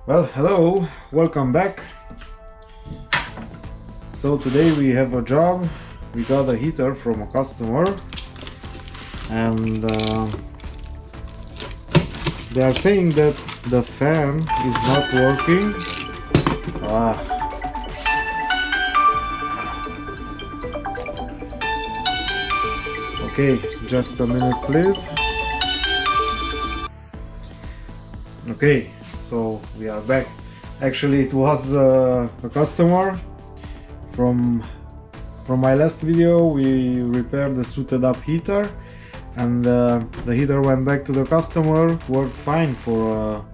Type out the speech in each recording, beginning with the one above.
Well, hello, welcome back. So today we have a job. We got a heater from a customer and they are saying that the fan is not working. Okay, just a minute please. Okay, so we are back. Actually it was a customer from my last video. We repaired the suited up heater and the heater went back to the customer, worked fine for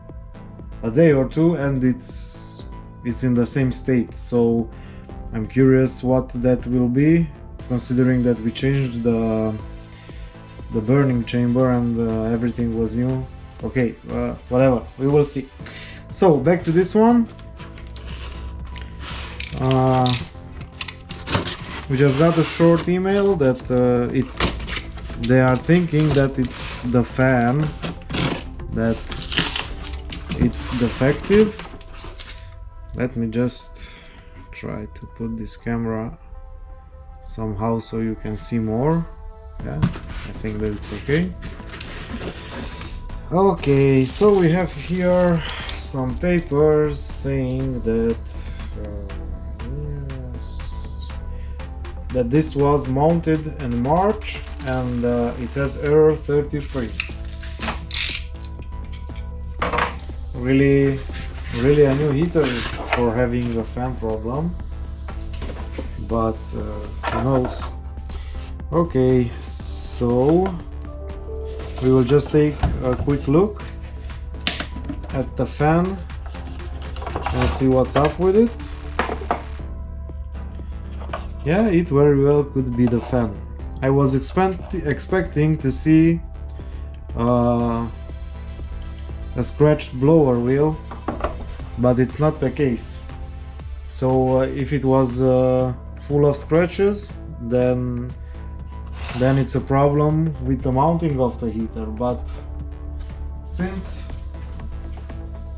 a day or two, and it's in the same state. So I'm curious what that will be, considering that we changed the burning chamber and everything was new. Okay, whatever, we will see. So back to this one. We just got a short email that they are thinking that it's the fan, that it's defective. Let me just try to put this camera somehow so you can see more. Yeah, I think that it's okay. Okay, so we have here some papers saying that that this was mounted in March and it has error 33. Really a new heater for having a fan problem, but who knows. Okay, so we will just take a quick look at the fan and see what's up with it. Yeah, it very well could be the fan. I was expecting to see a scratched blower wheel, but it's not the case. So if it was full of scratches, then it's a problem with the mounting of the heater. But since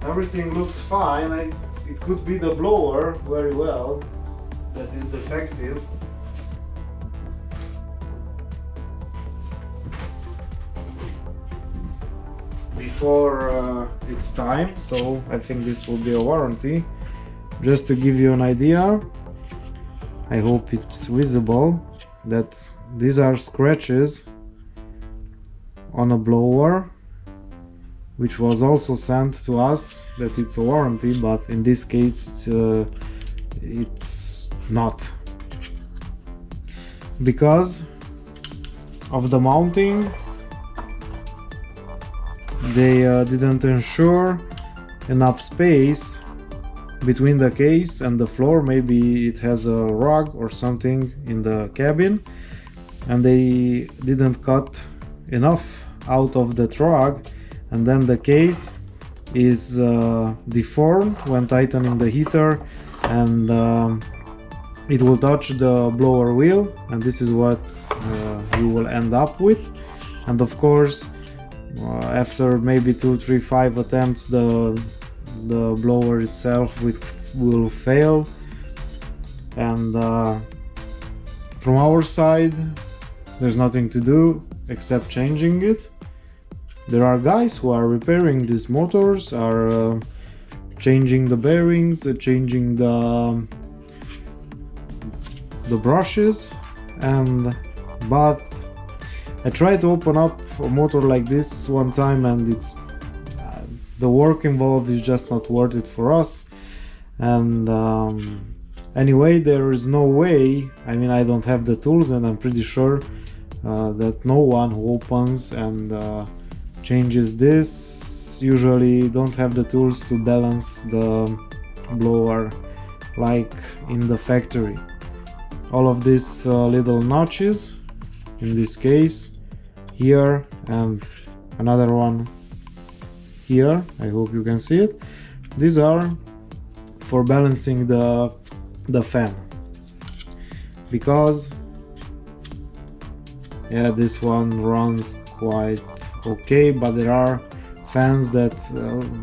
everything looks fine, it could be the blower very well that is defective. Before its time, so I think this will be a warranty. Just to give you an idea, I hope it's visible that these are scratches on a blower, which was also sent to us that it's a warranty, but in this case it's not, because of the mounting. They didn't ensure enough space between the case and the floor. Maybe it has a rug or something in the cabin, and they didn't cut enough out of the rug, and then the case is deformed when tightening the heater, and it will touch the blower wheel, and this is what you will end up with. And of course, after maybe 2, 3, 5 attempts, the blower itself will fail. And from our side, there's nothing to do except changing it. There are guys who are repairing these motors, are changing the bearings, changing the brushes, but I tried to open up a motor like this one time, and it's the work involved is just not worth it for us. And anyway, there is no way, I mean, I don't have the tools, and I'm pretty sure that no one who opens and changes this usually don't have the tools to balance the blower like in the factory. All of these little notches, in this case here, and another one here, I hope you can see it, these are for balancing the fan, because yeah, this one runs quite okay, but there are fans that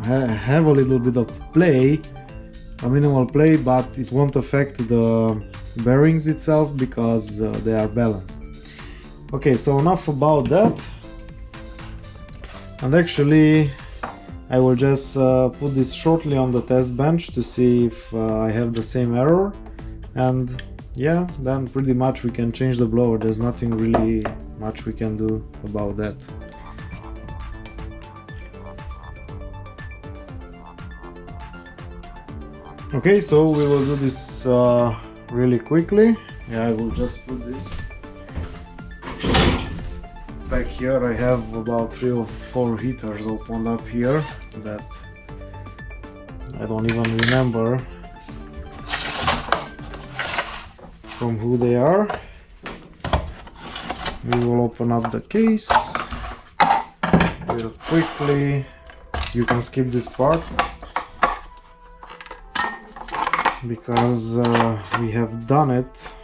have a little bit of play, a minimal play, but it won't affect the bearings itself because they are balanced. Okay, so enough about that. And actually I will just put this shortly on the test bench to see if I have the same error, and yeah, then pretty much we can change the blower. There's nothing really much we can do about that. Okay, so we will do this really quickly. Yeah, I will just put this back here. I have about 3 or 4 heaters opened up here that I don't even remember from who they are. We will open up the case real quickly. You can skip this part because we have done it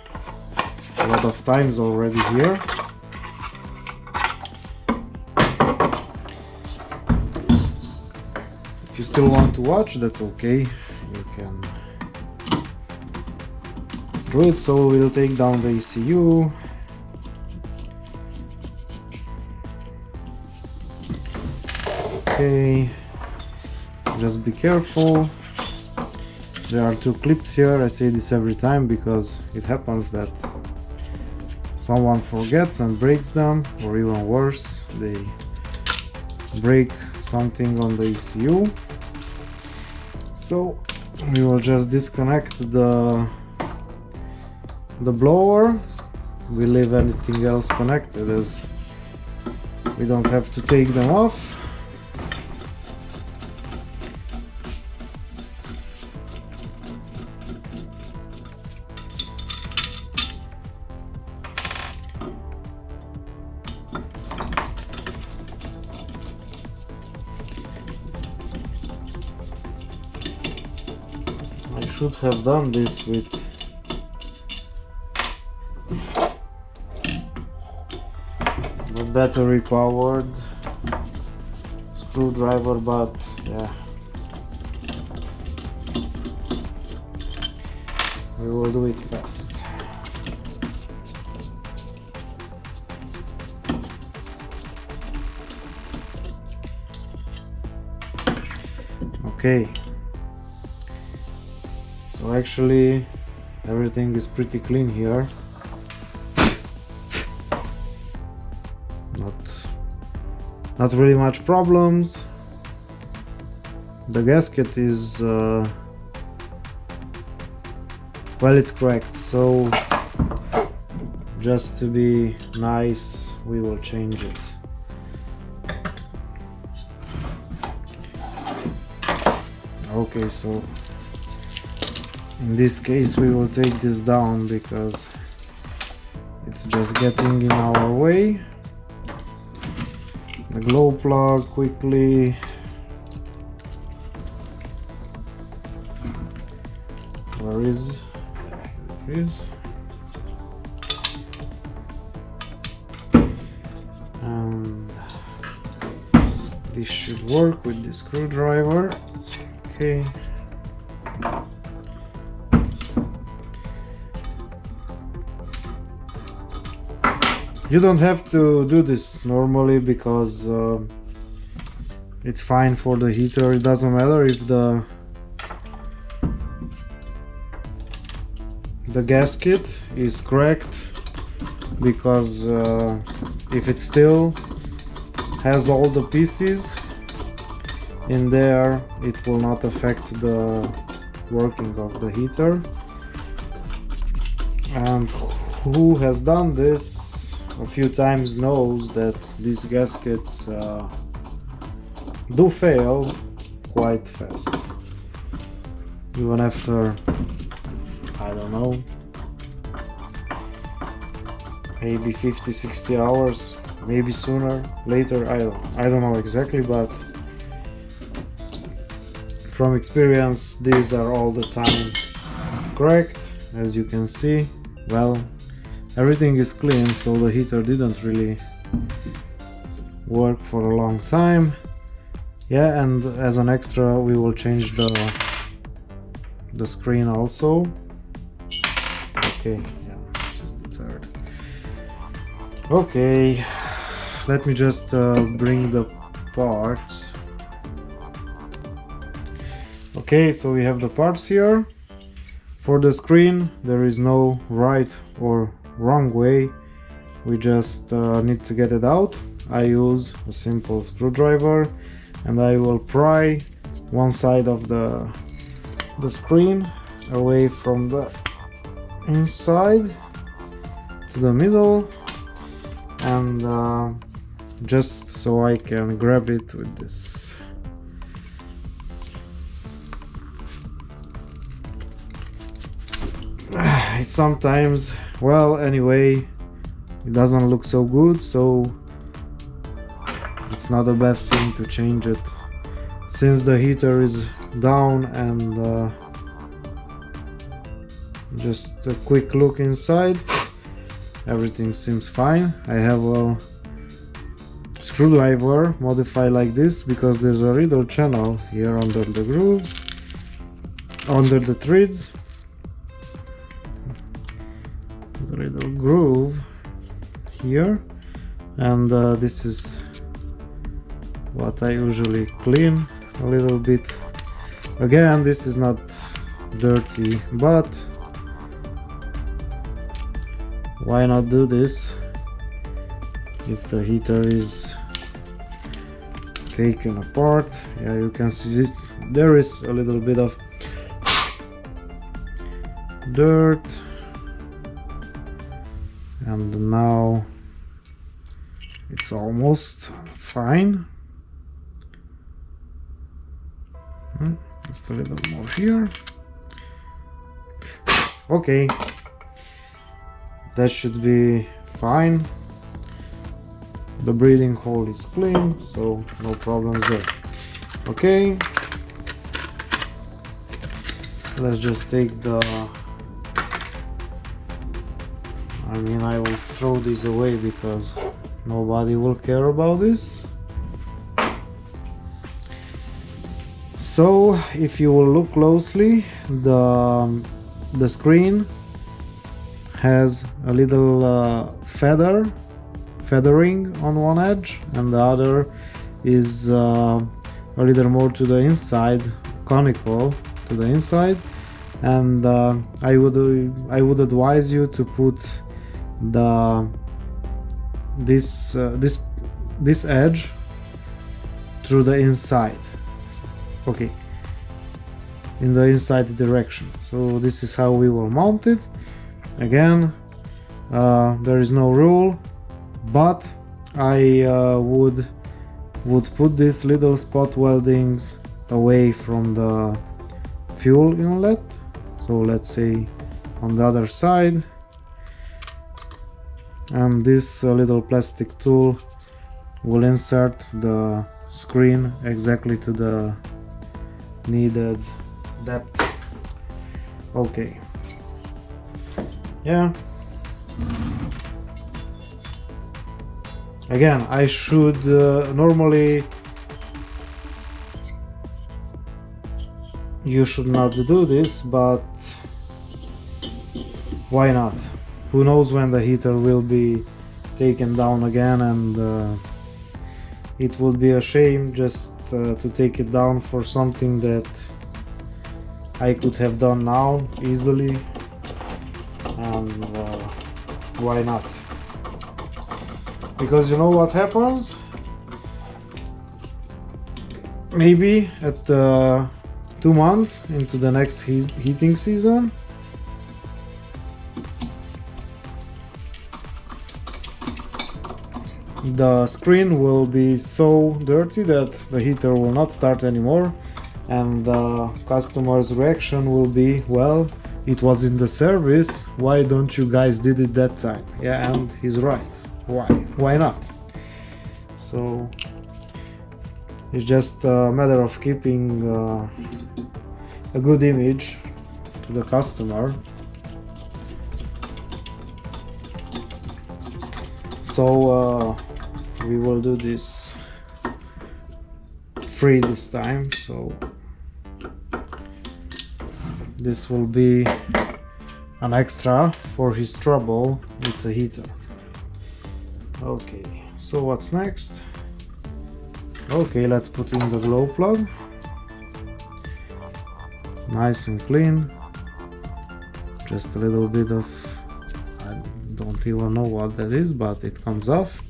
a lot of times already here. If you still want to watch, that's okay, you can do it. So we'll take down the ECU. Okay, just be careful. There are 2 clips here. I say this every time because it happens that someone forgets and breaks them, or even worse, they break something on the ECU. So we will just disconnect the blower. We leave anything else connected as we don't have to take them off. I should have done this with the battery powered screwdriver, but yeah, we will do it fast. Okay. So actually everything is pretty clean here. Not really much problems. The gasket is well, it's cracked, so just to be nice we will change it. Okay, so in this case we will take this down because it's just getting in our way. The glow plug quickly. Where is it? Is. And this should work with the screwdriver. Okay. You don't have to do this normally because it's fine for the heater. It doesn't matter if the gasket is cracked, because if it still has all the pieces in there, it will not affect the working of the heater. And who has done this a few times knows that these gaskets do fail quite fast, even after, I don't know, maybe 50-60 hours, maybe sooner, later, I don't know exactly, but from experience these are all the time cracked, as you can see. Well, everything is clean, so the heater didn't really work for a long time. Yeah, and as an extra we will change the screen also. Okay, yeah, this is the third. Okay, let me just bring the parts. Okay, so we have the parts here. For the screen there is no right or wrong way, we just need to get it out. I use a simple screwdriver and I will pry one side of the screen away from the inside to the middle, and just so I can grab it with this. It sometimes, well, anyway, it doesn't look so good, so it's not a bad thing to change it. Since the heater is down and just a quick look inside, everything seems fine. I have a screwdriver modified like this because there's a riddle channel here under the grooves, under the threads. The little groove here, and this is what I usually clean a little bit. Again, this is not dirty, but why not do this if the heater is taken apart? Yeah, you can see this, there is a little bit of dirt, and now it's almost fine. Just a little more here. Okay, that should be fine. The breathing hole is clean, so no problems there. Okay, let's just take the, I will throw this away because nobody will care about this. So if you will look closely, the screen has a little feathering on one edge, and the other is a little more to the inside, conical to the inside, and I would advise you to put this edge through the inside. Okay, in the inside direction. So this is how we will mount it. Again, there is no rule, but I would put these little spot weldings away from the fuel inlet. So let's say on the other side, and this little plastic tool will insert the screen exactly to the needed depth. Okay, yeah, again, I should normally you should not do this, but why not? Who knows when the heater will be taken down again, and it would be a shame just to take it down for something that I could have done now easily, and why not? Because you know what happens? Maybe at 2 months into the next heating season, the screen will be so dirty that the heater will not start anymore, and the customer's reaction will be, well, it was in the service, why don't you guys did it that time? Yeah, and he's right. Why not? So it's just a matter of keeping a good image to the customer. So we will do this free this time, so this will be an extra for his trouble with the heater. Okay, so what's next? Okay, let's put in the glow plug. Nice and clean. Just a little bit of, I don't even know what that is, but it comes off.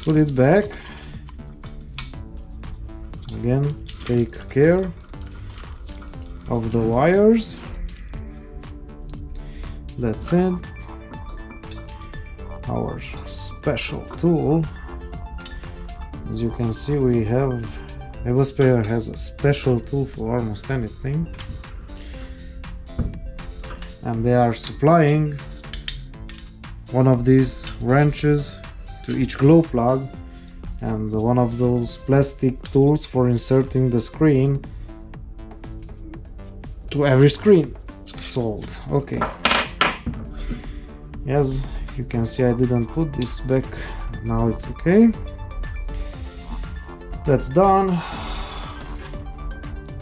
Put it back. Again, take care of the wires. That's it. Our special tool. As you can see, we have Eberspacher has a special tool for almost anything, and they are supplying one of these wrenches to each glow plug and one of those plastic tools for inserting the screen to every screen sold. Okay, yes, if you can see, I didn't put this back. Now it's okay. That's done.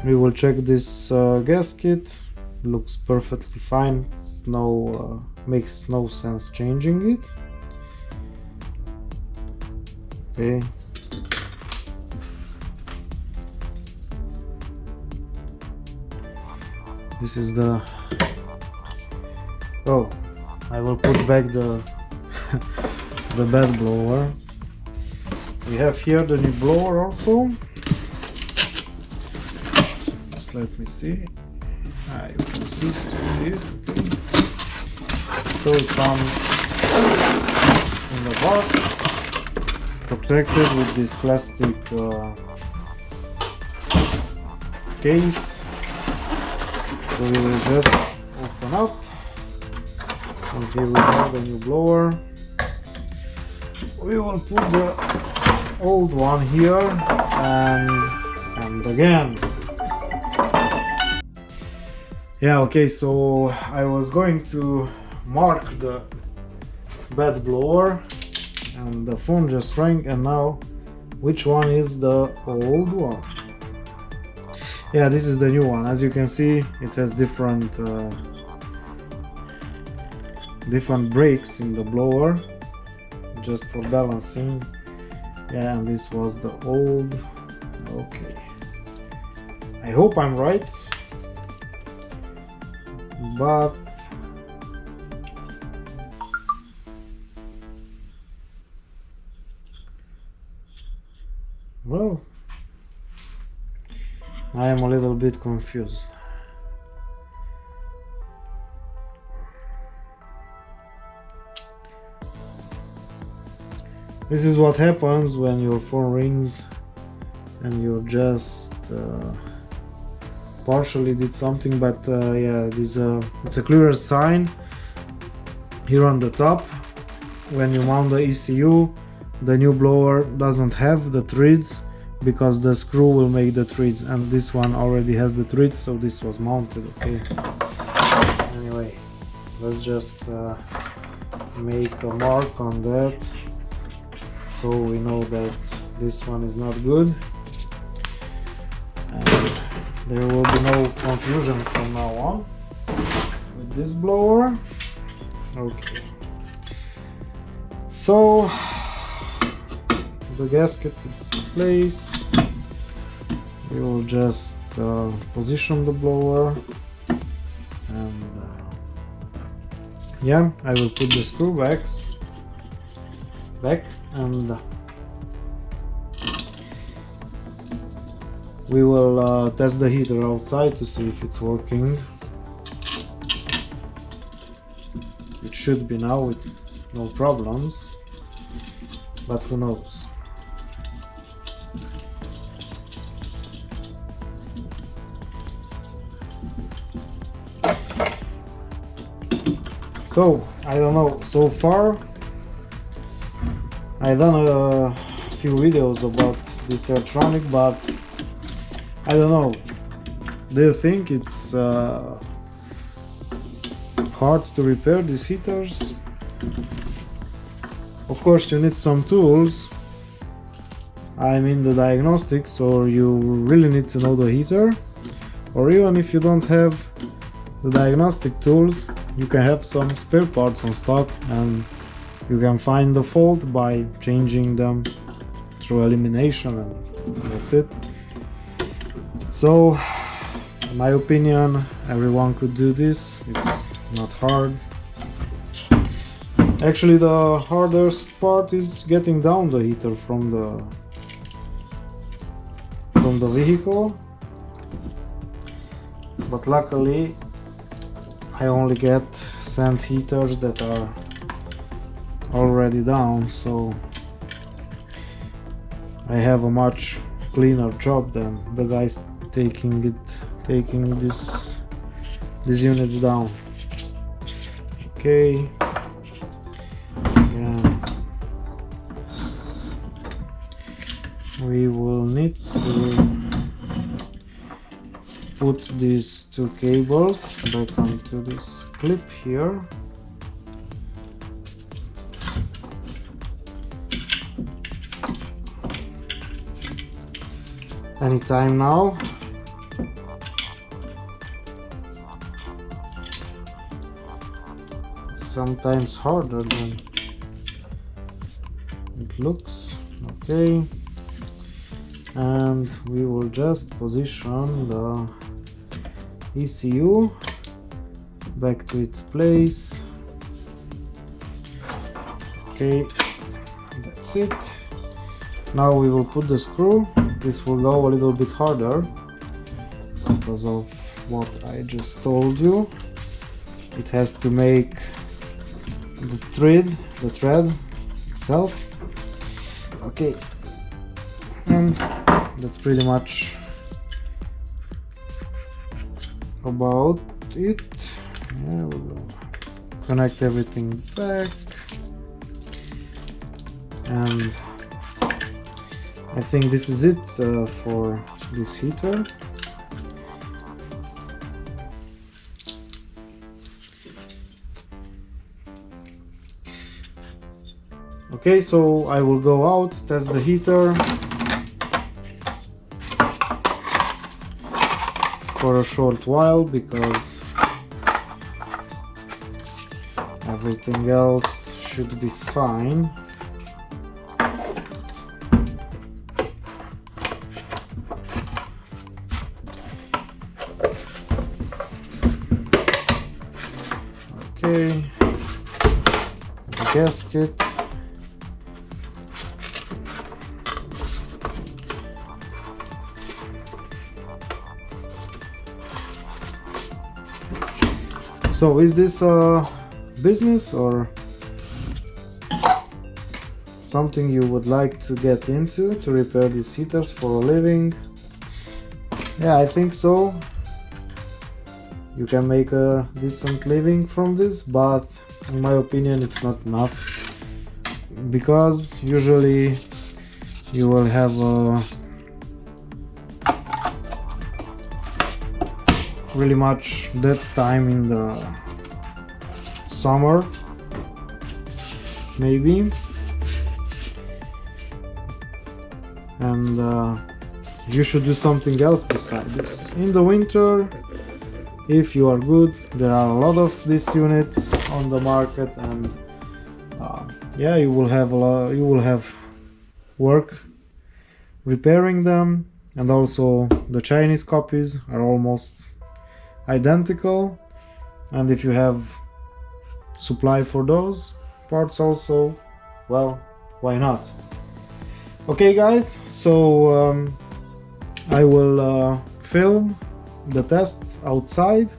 We will check this gasket. Looks perfectly fine. It's no makes no sense changing it. Okay. This is the, oh, I will put back the the bed blower. We have here the new blower also. Just let me see. You can see it. Okay. So it comes in the box, protected with this plastic case. So we will just open up, and here we have the new blower. We will put the old one here and again. Yeah, okay, so I was going to mark the bed blower and the phone just rang, and now which one is the old one? Yeah, this is the new one. As you can see, it has different brakes in the blower just for balancing. Yeah, and this was the old. Okay, I hope I'm right, but well, I am a little bit confused. This is what happens when your phone rings and you just partially did something, but yeah, it's a clearer sign here on the top. When you mount the ECU, the new blower doesn't have the threads because the screw will make the threads, and this one already has the threads, so this was mounted. Okay, anyway, let's just make a mark on that so we know that this one is not good, and there will be no confusion from now on with this blower. Okay, so the gasket is in place. We will just position the blower, and yeah, I will put the screw backs back, and we will test the heater outside to see if it's working. It should be now with no problems, but who knows. So I don't know, so far I've done a few videos about this Airtronic, but I don't know, do you think it's hard to repair these heaters? Of course you need some tools, I'm in the diagnostics, so you really need to know the heater, or even if you don't have the diagnostic tools, you can have some spare parts on stock and you can find the fault by changing them through elimination, and that's it. So in my opinion, everyone could do this. It's not hard. Actually, the hardest part is getting down the heater from the vehicle, but luckily I only get sent heaters that are already down, so I have a much cleaner job than the guys taking these units down. Okay, yeah. We will need to put these two cables back onto this clip here. Anytime now. Sometimes harder than it looks. Okay, and we will just position the ECU back to its place. Okay, that's it. Now we will put the screw. This will go a little bit harder because of what I just told you. It has to make the thread itself. Okay, and that's pretty much about it. Yeah, we will connect everything back, and I think this is it for this heater. Okay, so I will go out, test the heater for a short while because everything else should be fine. Okay, the gasket. So is this a business or something you would like to get into, to repair these heaters for a living? Yeah, I think so. You can make a decent living from this, but in my opinion it's not enough, because usually you will have really much dead time in the summer, maybe, and you should do something else beside this. In the winter, if you are good, there are a lot of these units on the market, and yeah, you will have work repairing them. And also the Chinese copies are almost identical, and if you have supply for those parts also, well, why not? Okay guys, so I will film the test outside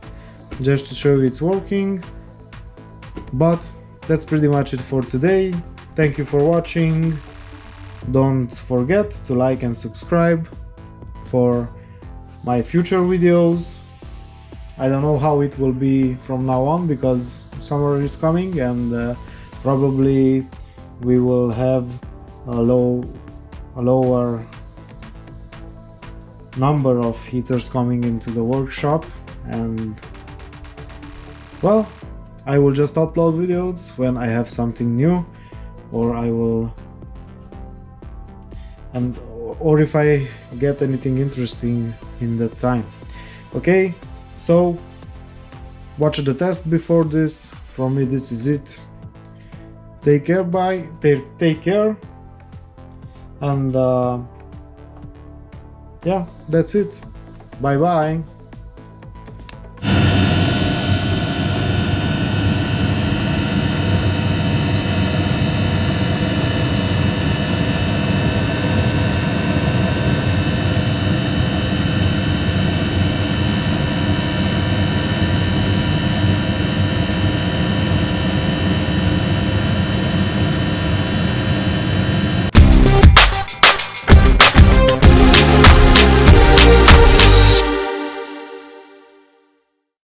just to show you it's working, but that's pretty much it for today. Thank you for watching. Don't forget to like and subscribe for my future videos. I don't know how it will be from now on, because summer is coming, and probably we will have a lower number of heaters coming into the workshop, and well, I will just upload videos when I have something new, or or if I get anything interesting in that time. Okay, so watch the test before this. From me, this is it. Take care, bye. Take care, and yeah, that's it. Bye bye.